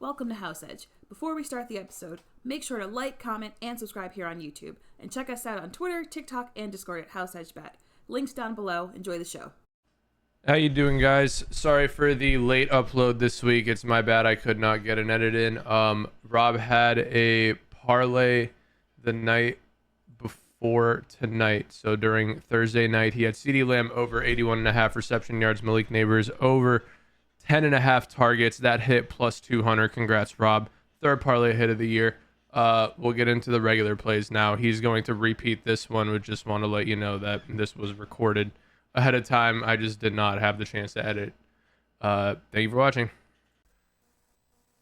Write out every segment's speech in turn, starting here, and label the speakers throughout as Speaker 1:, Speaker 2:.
Speaker 1: Welcome to House Edge. Before we start the episode, make sure to like, comment, and subscribe here on YouTube. And check us out on Twitter, TikTok, and Discord at House Edge Bet. Links down below. Enjoy the show.
Speaker 2: How you doing, guys? Sorry for the late upload this week. It's my bad. I could not get an edit in. Rob had a parlay the night before tonight. So during Thursday night, he had CeeDee Lamb over 81.5 reception yards, Malik Neighbors over 10.5 targets. That hit plus 200. Congrats, Rob. Third parlay hit of the year. We'll get into the regular plays now. He's going to repeat this one. We just want to let you know that this was recorded ahead of time. I just did not have the chance to edit. Thank you for watching.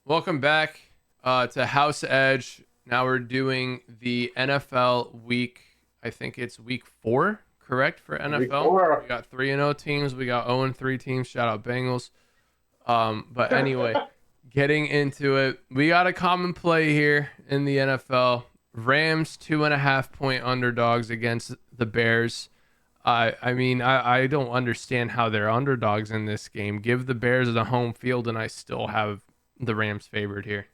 Speaker 2: Welcome back to House Edge. Now we're doing the NFL week. I think it's week 4, correct, for NFL?
Speaker 3: Week 4.
Speaker 2: We got 3-0 teams. We got 0-3 teams. Shout out Bengals. But anyway, getting into it, we got a common play here in the NFL. Rams 2.5-point underdogs against the Bears. I mean, I don't understand how they're underdogs in this game. Give the Bears the home field, and I still have the Rams favored here.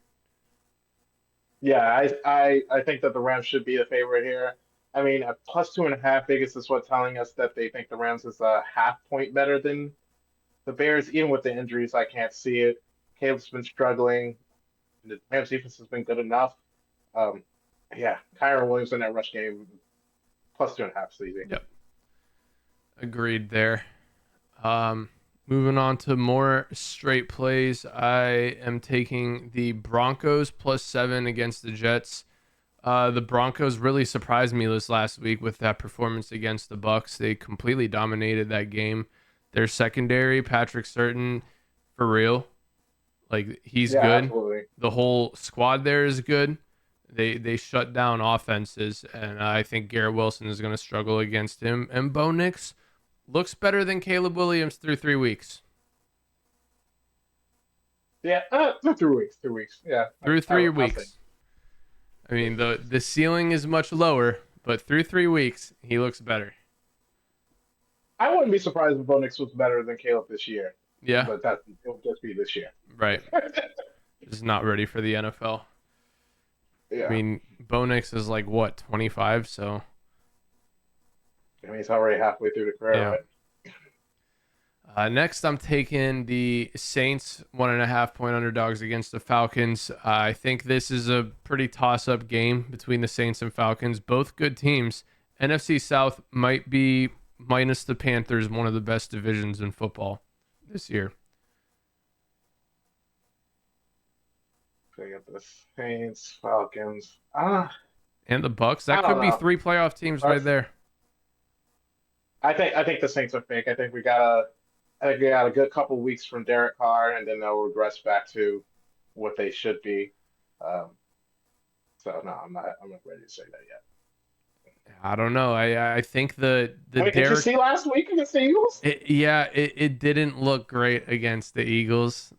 Speaker 3: Yeah, I think that the Rams should be the favorite here. I mean, at plus 2.5, Vegas is what telling us that they think the Rams is a half point better than the Bears. Even with the injuries, I can't see it. Caleb's been struggling. The Rams defense has been good enough. Yeah, Kyron Williams in that rush game, plus 2.5 is easy.
Speaker 2: Yep. Agreed there. Moving on to more straight plays. I am taking the Broncos plus 7 against the Jets. The Broncos really surprised me this last week with that performance against the Bucks. They completely dominated that game. Their secondary, Patrick Surtain, for real. Like, he's good.
Speaker 3: Absolutely.
Speaker 2: The whole squad there is good. They shut down offenses, and I think Garrett Wilson is going to struggle against him. And Bo Nix looks better than Caleb Williams through 3 weeks.
Speaker 3: Yeah, through 3 weeks. 3 weeks. Yeah.
Speaker 2: Through 3 weeks. I mean, the ceiling is much lower, but through 3 weeks, he looks better.
Speaker 3: I wouldn't be surprised if Bo Nix was better than Caleb this year.
Speaker 2: Yeah.
Speaker 3: But it'll just be this year.
Speaker 2: Right. Just not ready for the NFL.
Speaker 3: Yeah.
Speaker 2: I mean, Bo Nix is like, what, 25? So.
Speaker 3: I mean, he's already halfway through the career,
Speaker 2: Yeah.
Speaker 3: right?
Speaker 2: Next, I'm taking the Saints 1.5-point underdogs against the Falcons. I think this is a pretty toss-up game between the Saints and Falcons. Both good teams. NFC South might be, minus the Panthers, one of the best divisions in football this year.
Speaker 3: So you got the Saints, Falcons.
Speaker 2: And the Bucks. That
Speaker 3: I don't
Speaker 2: could be
Speaker 3: know.
Speaker 2: 3 playoff teams right there.
Speaker 3: I think the Saints are fake. I think we got a good couple weeks from Derek Carr, and then they'll regress back to what they should be. So no, I'm not ready to say that yet.
Speaker 2: I don't know. I think the
Speaker 3: I mean, did you
Speaker 2: Derek.
Speaker 3: see last week against the Eagles?
Speaker 2: It didn't look great against the Eagles.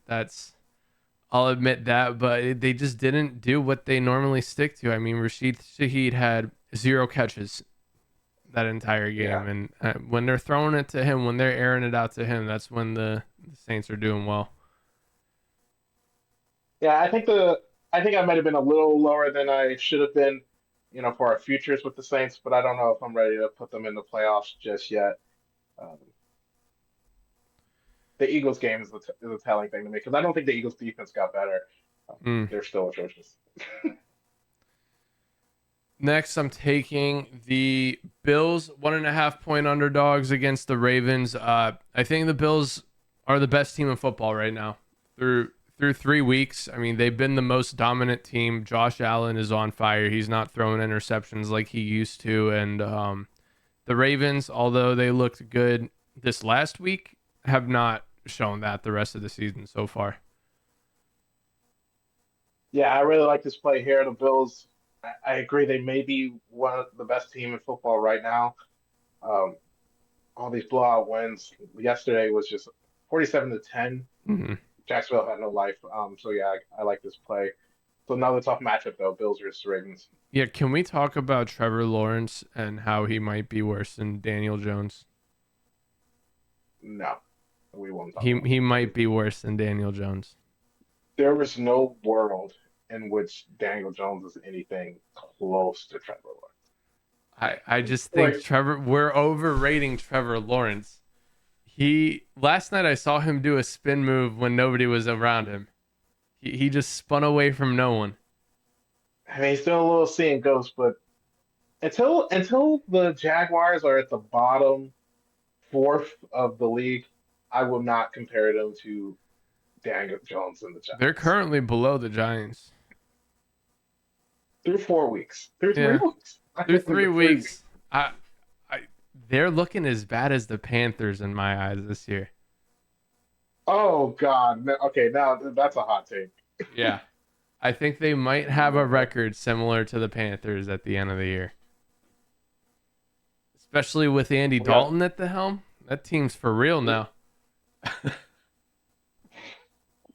Speaker 2: I'll admit that, but they just didn't do what they normally stick to. I mean, Rashid Shaheed had 0 catches that entire game,
Speaker 3: Yeah.
Speaker 2: and when they're throwing it to him, when they're airing it out to him, that's when the Saints are doing well.
Speaker 3: Yeah, I think I might have been a little lower than I should have been, for our futures with the Saints, but I don't know if I'm ready to put them in the playoffs just yet. The Eagles game is a telling thing to me because I don't think the Eagles defense got better. They're still atrocious.
Speaker 2: Next, I'm taking the Bills 1.5-point underdogs against the Ravens. I think the Bills are the best team in football right now. Through 3 weeks, I mean, they've been the most dominant team. Josh Allen is on fire. He's not throwing interceptions like he used to. And the Ravens, although they looked good this last week, have not shown that the rest of the season so far.
Speaker 3: Yeah, I really like this play here. The Bills, I agree, they may be one of the best team in football right now. All these blowout wins. Yesterday was just 47-10.
Speaker 2: Mm-hmm.
Speaker 3: Jacksonville had no life. So yeah, I like this play. So another tough matchup though, Bills versus Ravens.
Speaker 2: Yeah, can we talk about Trevor Lawrence and how he might be worse than Daniel Jones?
Speaker 3: No, we won't talk.
Speaker 2: He might be worse than Daniel Jones.
Speaker 3: There is no world in which Daniel Jones is anything close to Trevor
Speaker 2: I just think
Speaker 3: Lawrence.
Speaker 2: we're overrating Trevor Lawrence. Last night I saw him do a spin move when nobody was around him. He just spun away from no one.
Speaker 3: I mean, he's doing a little seeing ghosts, but until the Jaguars are at the bottom fourth of the league, I will not compare them to Daniel Jones and the
Speaker 2: They're
Speaker 3: Giants.
Speaker 2: currently below the Giants.
Speaker 3: Through 4 weeks. Through three
Speaker 2: Yeah,
Speaker 3: weeks.
Speaker 2: through
Speaker 3: Like
Speaker 2: three
Speaker 3: crazy.
Speaker 2: weeks. I, I, they're looking as bad as the Panthers in my eyes this year.
Speaker 3: Oh God. Okay, now that's a hot take.
Speaker 2: Yeah, I think they might have a record similar to the Panthers at the end of the year, especially with Andy
Speaker 3: We got
Speaker 2: Dalton at the helm. That team's for real now.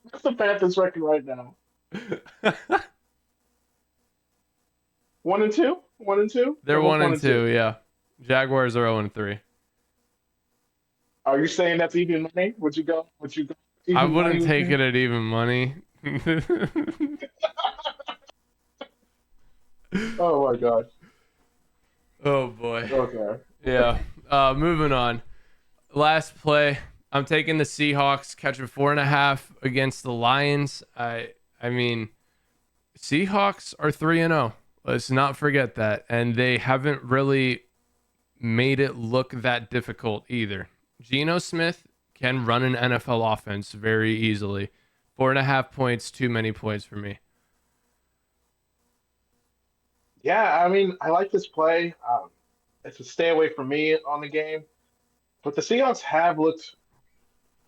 Speaker 3: what's the Panthers record right now? 1-2? 1-2?
Speaker 2: They're
Speaker 3: They're both
Speaker 2: one
Speaker 3: one
Speaker 2: and
Speaker 3: and two.
Speaker 2: two. Yeah, Jaguars are 0-3.
Speaker 3: Are you saying that's even money? Would you go
Speaker 2: I
Speaker 3: even money
Speaker 2: wouldn't
Speaker 3: with
Speaker 2: take
Speaker 3: me?
Speaker 2: it at even money.
Speaker 3: Oh my gosh.
Speaker 2: Oh boy.
Speaker 3: Okay.
Speaker 2: Yeah. Moving on. Last play. I'm taking the Seahawks catching 4.5 against the Lions. I mean, Seahawks are 3-0. Let's not forget that, and they haven't really made it look that difficult either. Geno Smith can run an NFL offense very easily. 4.5 points, too many points for me.
Speaker 3: Yeah, I mean, I like this play. It's a stay away from me on the game, but the Seahawks have looked.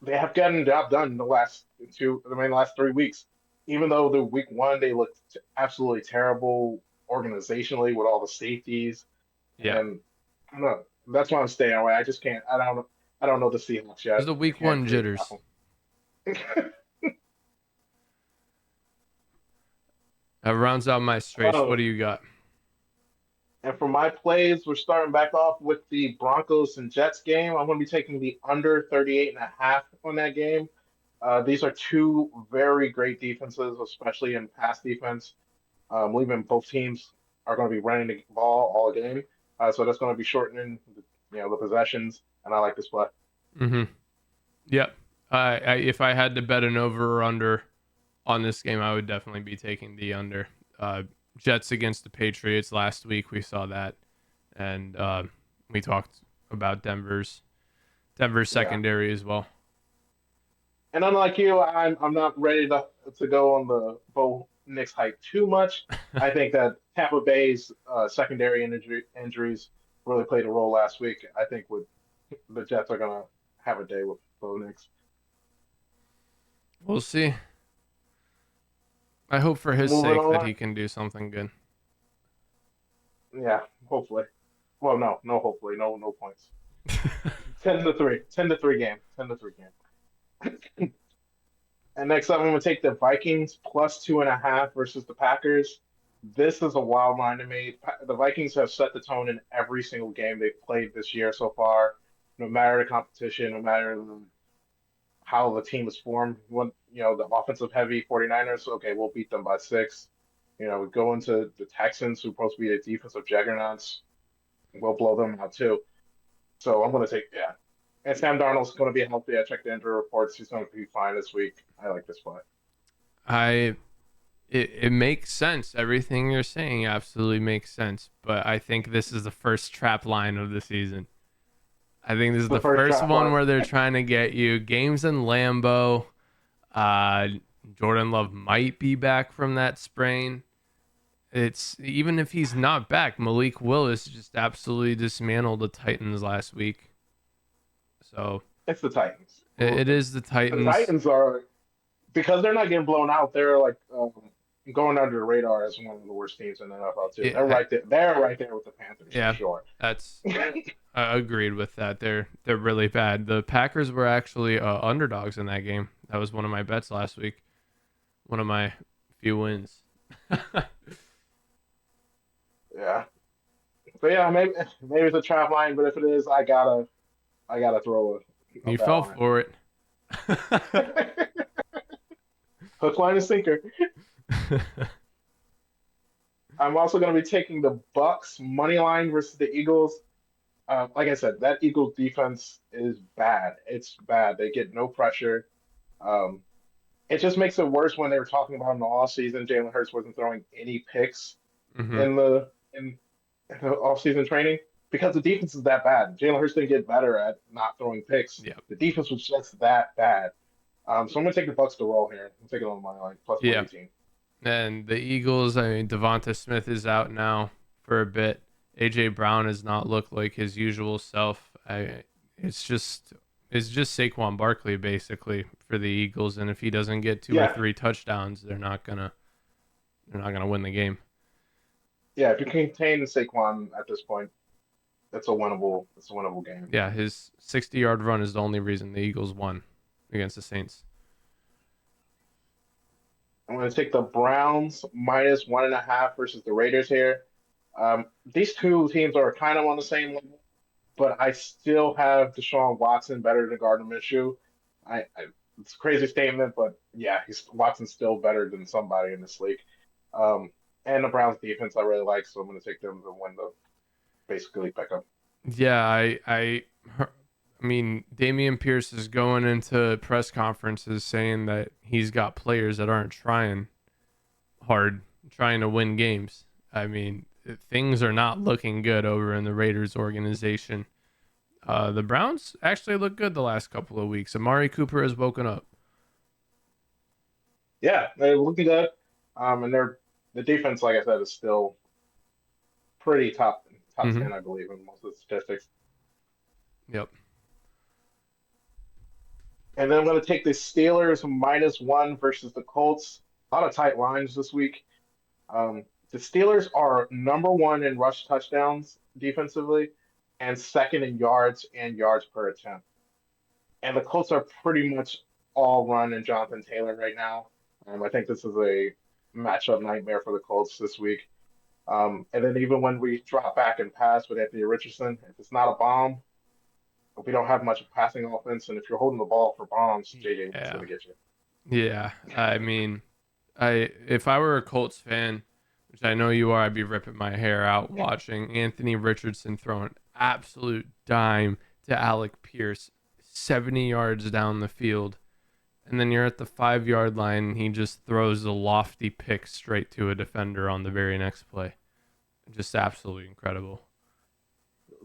Speaker 3: They have gotten the job done the last two. I mean, the last 3 weeks. Even though the week one they looked absolutely terrible organizationally with all the safeties,
Speaker 2: Yeah.
Speaker 3: and I don't know. That's why I'm staying away. I just can't. I don't. I don't know the Seahawks
Speaker 2: There's
Speaker 3: yet.
Speaker 2: the
Speaker 3: I
Speaker 2: week
Speaker 3: can't
Speaker 2: one
Speaker 3: create enough.
Speaker 2: jitters. That rounds out my straights. What
Speaker 3: Oh,
Speaker 2: do you got?
Speaker 3: and for my plays, we're starting back off with the Broncos and Jets game. I'm going to be taking the under 38.5 on that game. These are two very great defenses, especially in pass defense. Believing both teams are going to be running the ball all game, so that's going to be shortening, the possessions. And I like this play.
Speaker 2: Mm-hmm. Yep. If I had to bet an over or under on this game, I would definitely be taking the under. Jets against the Patriots last week, we saw that, and we talked about Denver's
Speaker 3: Yeah,
Speaker 2: secondary as well.
Speaker 3: and unlike you, I'm not ready to go on the Bo Nix hype too much. I think that Tampa Bay's secondary injuries really played a role last week. I think with the Jets are going to have a day with Bo Nix.
Speaker 2: We'll see. I hope for his
Speaker 3: Moving
Speaker 2: sake that
Speaker 3: on.
Speaker 2: he can do something good.
Speaker 3: Yeah, hopefully. Well, no, hopefully, no points. 10-3, 10-3 game, 10-3 game. And next up, I'm going to take the Vikings plus 2.5 versus the Packers. This is a wild line to me. The Vikings have set the tone in every single game they've played this year so far. No matter the competition, no matter how the team is formed. The offensive heavy 49ers, okay, we'll beat them by 6. We go into the Texans, who are supposed to be a defensive juggernauts. We'll blow them out too. So I'm going to take, yeah. And Sam Darnold's going to be healthy. I checked the injury reports. He's going to be fine this week. I like this play.
Speaker 2: I it makes sense. Everything you're saying absolutely makes sense. But I think this is the first trap line of the season. I think this is
Speaker 3: The
Speaker 2: the
Speaker 3: first
Speaker 2: first
Speaker 3: trap
Speaker 2: one
Speaker 3: line.
Speaker 2: where they're trying to get you. Games in Lambeau. Uh, Jordan Love might be back from that sprain. It's even if he's not back, Malik Willis just absolutely dismantled the Titans last week. So
Speaker 3: It's the Titans.
Speaker 2: it is the
Speaker 3: The
Speaker 2: Titans.
Speaker 3: Titans are, because they're not getting blown out, they're like going under the radar as one of the worst teams in the NFL too. They're
Speaker 2: Yeah,
Speaker 3: right there. They're right there with the Panthers for
Speaker 2: yeah,
Speaker 3: sure.
Speaker 2: that's I agreed with that. They're really bad. The Packers were actually underdogs in that game. That was one of my bets last week. One of my few wins.
Speaker 3: Yeah. But yeah, maybe it's a trap line, but if it is, I gotta throw a
Speaker 2: You
Speaker 3: bet
Speaker 2: fell
Speaker 3: on
Speaker 2: for it.
Speaker 3: it. Hook, line, and sinker. I'm also going to be taking the Bucks money line versus the Eagles. Like I said, that Eagles defense is bad. It's bad. They get no pressure. Um, it just makes it worse when they were talking about in the off season. Jalen Hurts wasn't throwing any picks
Speaker 2: Hmm.
Speaker 3: in the off season training because the defense is that bad. Jalen Hurts didn't get better at not throwing picks.
Speaker 2: Yep.
Speaker 3: The defense was just that bad. So I'm gonna take the Bucks to roll here. I'm taking on my line plus
Speaker 2: Yep.
Speaker 3: 118.
Speaker 2: And the Eagles, I mean, Devonta Smith is out now for a bit. AJ Brown has not looked like his usual self. It's just Saquon Barkley basically for the Eagles, and if he doesn't get two or
Speaker 3: Yeah,
Speaker 2: three touchdowns, they're not gonna win the game.
Speaker 3: yeah. If you contain Saquon at this point, it's a winnable game.
Speaker 2: Yeah, his 60-yard run is the only reason the Eagles won against the Saints.
Speaker 3: I'm going to take the Browns minus 1.5 versus the Raiders here. These two teams are kind of on the same level, but I still have Deshaun Watson better than Gardner Minshew. It's a crazy statement, but yeah, Watson's still better than somebody in this league. Um, and the Browns defense I really like, so I'm going to take them to win the basically pick up.
Speaker 2: Yeah, I mean, Damian Pierce is going into press conferences saying that he's got players that aren't trying hard, trying to win games. I mean, things are not looking good over in the Raiders organization. The Browns actually look good the last couple of weeks. Amari Cooper has woken up.
Speaker 3: Yeah, they're looking good. And the defense, like I said, is still pretty top
Speaker 2: Hmm.
Speaker 3: 10, I believe, in most of the statistics.
Speaker 2: Yep.
Speaker 3: And then I'm going to take the Steelers -1 versus the Colts. A lot of tight lines this week. The Steelers are number one in rush touchdowns defensively and second in yards and yards per attempt. And the Colts are pretty much all run and Jonathan Taylor right now. I think this is a matchup nightmare for the Colts this week. And then even when we drop back and pass with Anthony Richardson, if it's not a bomb, if we don't have much passing offense, and if you're holding the ball for bombs, JJ Watt's
Speaker 2: Yeah.
Speaker 3: going to get you.
Speaker 2: Yeah. I mean, if I were a Colts fan, which I know you are, I'd be ripping my hair out watching Anthony Richardson throw an absolute dime to Alec Pierce 70 yards down the field. And then you're at the 5-yard line, and he just throws a lofty pick straight to a defender on the very next play. Just absolutely incredible.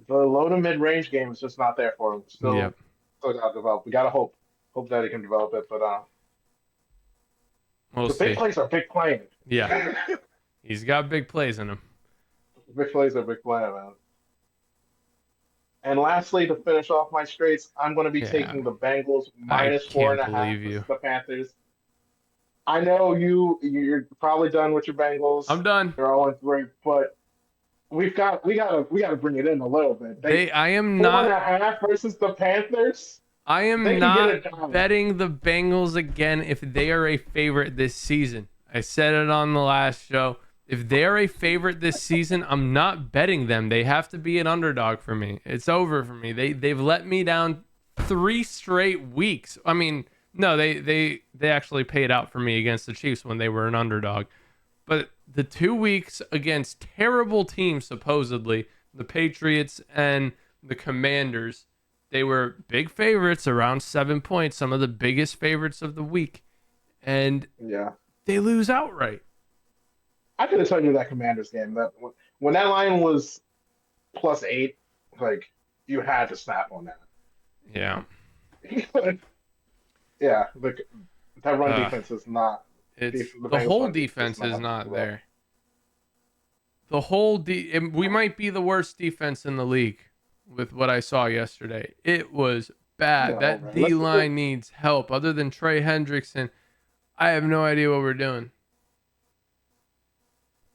Speaker 3: The low to mid range game is just not there for him.
Speaker 2: Yep.
Speaker 3: Still got to develop. We got to hope that he can develop it. But
Speaker 2: We'll
Speaker 3: the big
Speaker 2: see.
Speaker 3: plays are big playing.
Speaker 2: Yeah. He's got big plays in him.
Speaker 3: Big plays are big playing, man. And lastly, to finish off my straights, I'm going to be
Speaker 2: Yeah.
Speaker 3: taking the Bengals
Speaker 2: I
Speaker 3: minus four
Speaker 2: can't
Speaker 3: and a half
Speaker 2: believe
Speaker 3: versus
Speaker 2: you.
Speaker 3: the Panthers. I know you're probably done with your Bengals.
Speaker 2: I'm done.
Speaker 3: They're 0-3, but we gotta bring it in a little bit.
Speaker 2: I am
Speaker 3: Four and
Speaker 2: not
Speaker 3: a half versus the Panthers.
Speaker 2: I
Speaker 3: They
Speaker 2: am
Speaker 3: can get
Speaker 2: not
Speaker 3: it done.
Speaker 2: betting the Bengals again if they are a favorite this season. I said it on the last show. If they are a favorite this season, I'm not betting them. They have to be an underdog for me. It's over for me. They've let me down 3 straight weeks. I mean, no, they actually paid out for me against the Chiefs when they were an underdog. But the 2 weeks against terrible teams, supposedly, the Patriots and the Commanders, they were big favorites, around 7 points, some of the biggest favorites of the week. And
Speaker 3: Yeah,
Speaker 2: they lose outright.
Speaker 3: I could have told you that Commanders game. That when that line was +8, like you had to snap on
Speaker 2: Yeah.
Speaker 3: that. Yeah, that run
Speaker 2: Uh,
Speaker 3: defense is not the
Speaker 2: it's the
Speaker 3: Bengals
Speaker 2: whole
Speaker 3: run defense is
Speaker 2: defense is
Speaker 3: not
Speaker 2: not
Speaker 3: well.
Speaker 2: there. The whole we might be the worst defense in the league with what I saw yesterday. It was bad.
Speaker 3: No,
Speaker 2: That
Speaker 3: man.
Speaker 2: D line needs help. Other than Trey Hendrickson, I have no idea what we're doing.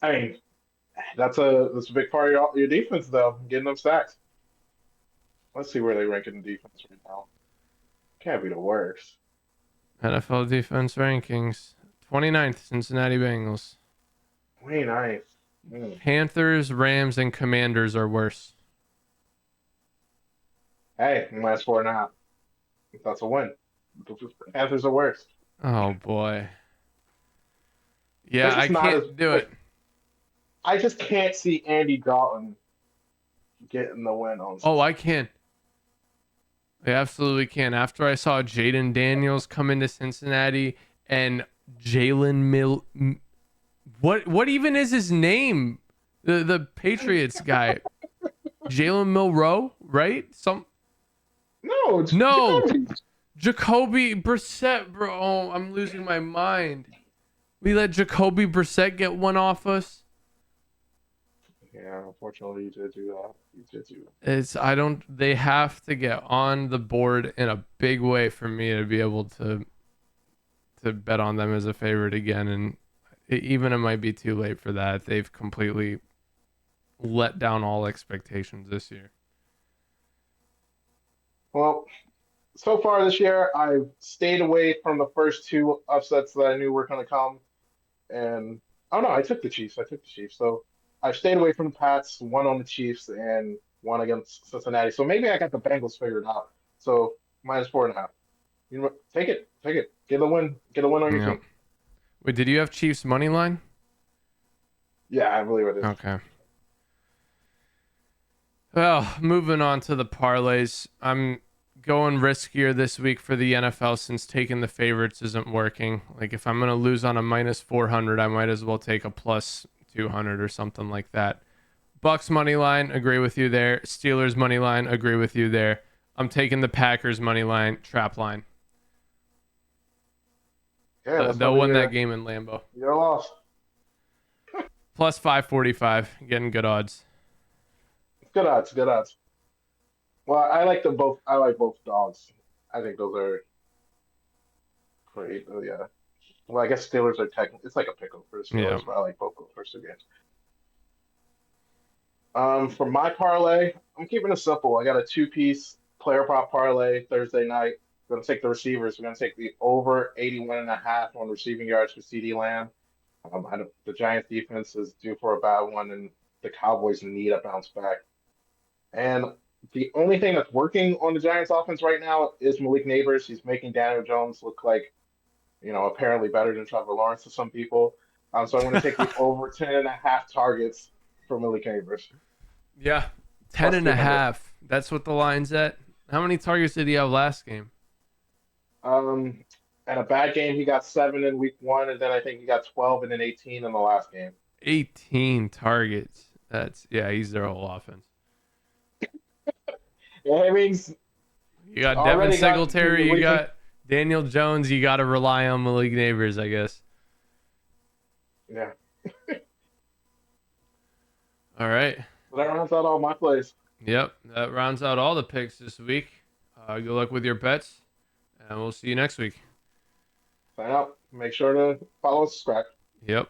Speaker 3: I mean, that's a big part of your defense though, getting them sacks. Let's see where they rank in defense right now. Can't be the worst.
Speaker 2: NFL defense rankings. 29th, Cincinnati Bengals.
Speaker 3: 29th. Mm.
Speaker 2: Panthers, Rams, and Commanders are worse.
Speaker 3: Hey, -4.5. That's a win. The Panthers are worse.
Speaker 2: Oh boy.
Speaker 3: They're
Speaker 2: Yeah, I
Speaker 3: just not as
Speaker 2: can't do
Speaker 3: like
Speaker 2: it.
Speaker 3: I just can't see Andy Dalton getting the win on
Speaker 2: Oh, I
Speaker 3: Cincinnati.
Speaker 2: can. I absolutely can. After I saw Jaden Daniels come into Cincinnati and Jalen what even is his name? The Patriots guy, Jalen Milrow, right?
Speaker 3: No, it's
Speaker 2: No,
Speaker 3: Jacoby.
Speaker 2: Jacoby Brissett, bro. Oh, I'm losing my mind. We let Jacoby Brissett get one off us.
Speaker 3: Yeah, unfortunately, you did do that. You did do
Speaker 2: It's I don't. They have to get on the board in a big way for me to be able to bet on them as a favorite again. And even it might be too late for that. They've completely let down all expectations this year.
Speaker 3: well. So far this year, I've stayed away from the first two upsets that I knew were going to come. And oh no, I took the Chiefs. I took the Chiefs. So I've stayed away from the Pats, one on the Chiefs, and one against Cincinnati. So maybe I got the Bengals figured out. So -4.5. You know what? Take it. Get a win on your
Speaker 2: Yeah.
Speaker 3: team.
Speaker 2: Wait, did you have Chiefs money line?
Speaker 3: Yeah, I believe it is.
Speaker 2: Okay. Well, moving on to the parlays. I'm going riskier this week for the NFL since taking the favorites isn't working. Like if I'm going to lose on a -400, I might as well take a +200 or something like that. Bucks money line, agree with you there. Steelers money line, agree with you there. I'm taking the Packers money line, trap line.
Speaker 3: Yeah, that's
Speaker 2: They'll
Speaker 3: probably
Speaker 2: win that game in Lambeau.
Speaker 3: your loss.
Speaker 2: Plus 545, getting good odds.
Speaker 3: Good odds. Good odds. Well, I like them both. I like both dogs. I think those are great. Oh, yeah. Well, I guess Steelers are technically it's like a pickle for the
Speaker 2: Yeah.
Speaker 3: Steelers, but I like both the first two games. For my parlay, I'm keeping it simple. I got a two-piece player prop parlay Thursday night. We're gonna take the receivers. We're gonna take the over 81.5 on receiving yards for CD Lamb. The Giants defense is due for a bad one, and the Cowboys need a bounce back. And the only thing that's working on the Giants offense right now is Malik Neighbors. He's making Daniel Jones look like, apparently better than Trevor Lawrence to some people. So I'm going to take the over 10.5 targets for Malik Neighbors,
Speaker 2: Yeah. Ten
Speaker 3: plus
Speaker 2: and a
Speaker 3: 200.
Speaker 2: half. That's what the line's at. How many targets did he have last game?
Speaker 3: Um, and a bad game, he got 7 in week one, and then I think he got 12 and then 18 in the last game.
Speaker 2: 18 targets. He's their whole offense.
Speaker 3: Yeah, I mean,
Speaker 2: You got Devin
Speaker 3: already got
Speaker 2: Singletary, you got Daniel Jones, you got to rely on Malik Neighbors, I guess.
Speaker 3: Yeah.
Speaker 2: All right.
Speaker 3: So that rounds out all my plays.
Speaker 2: Yep. That rounds out all the picks this week. Good luck with your bets, and we'll see you next week.
Speaker 3: Sign up. Make sure to follow and subscribe.
Speaker 2: Yep.